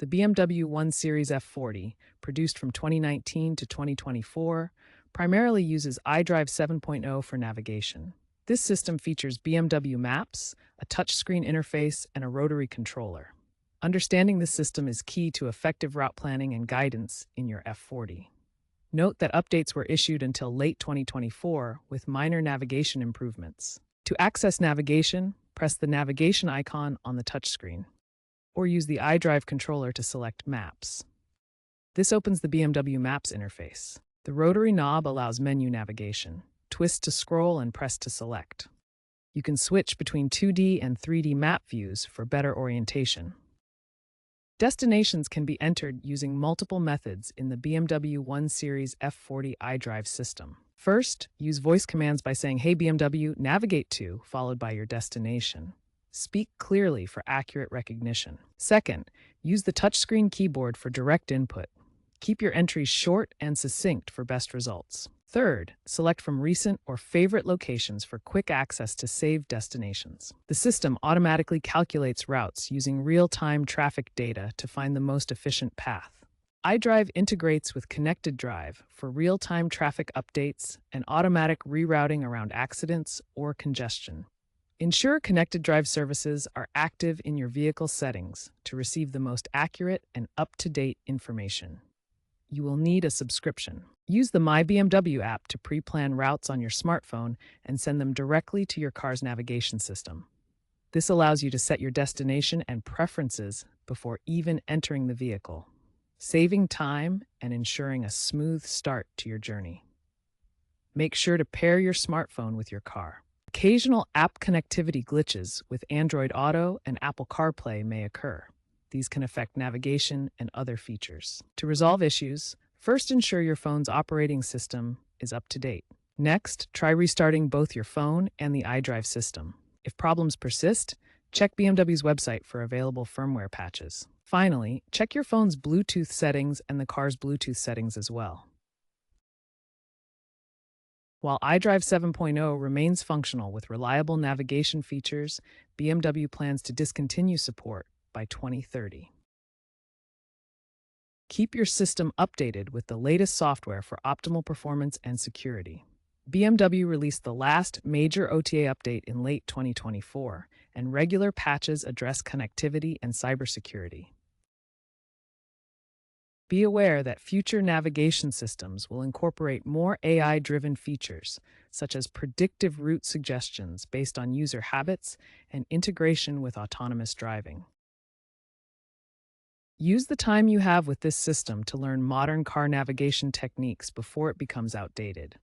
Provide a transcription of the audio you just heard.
The BMW 1 Series F40, produced from 2019 to 2024, primarily uses iDrive 7.0 for navigation. This system features BMW Maps, a touchscreen interface, and a rotary controller. Understanding this system is key to effective route planning and guidance in your F40. Note that updates were issued until late 2024 with minor navigation improvements. To access navigation, press the navigation icon on the touchscreen, or use the iDrive controller to select Maps. This opens the BMW Maps interface. The rotary knob allows menu navigation. Twist to scroll and press to select. You can switch between 2D and 3D map views for better orientation. Destinations can be entered using multiple methods in the BMW 1 Series F40 iDrive system. First, use voice commands by saying, "Hey BMW, navigate to," followed by your destination. Speak clearly for accurate recognition. Second, use the touchscreen keyboard for direct input. Keep your entries short and succinct for best results. Third, select from recent or favorite locations for quick access to saved destinations. The system automatically calculates routes using real-time traffic data to find the most efficient path. iDrive integrates with Connected Drive for real-time traffic updates and automatic rerouting around accidents or congestion. Ensure Connected Drive services are active in your vehicle settings to receive the most accurate and up-to-date information. You will need a subscription. Use the My BMW app to pre-plan routes on your smartphone and send them directly to your car's navigation system. This allows you to set your destination and preferences before even entering the vehicle, saving time and ensuring a smooth start to your journey. Make sure to pair your smartphone with your car. Occasional app connectivity glitches with Android Auto and Apple CarPlay may occur. These can affect navigation and other features. To resolve issues, first ensure your phone's operating system is up to date. Next, try restarting both your phone and the iDrive system. If problems persist, check BMW's website for available firmware patches. Finally, check your phone's Bluetooth settings and the car's Bluetooth settings as well. While iDrive 7.0 remains functional with reliable navigation features, BMW plans to discontinue support by 2030. Keep your system updated with the latest software for optimal performance and security. BMW released the last major OTA update in late 2024, and regular patches address connectivity and cybersecurity. Be aware that future navigation systems will incorporate more AI-driven features, such as predictive route suggestions based on user habits and integration with autonomous driving. Use the time you have with this system to learn modern car navigation techniques before it becomes outdated.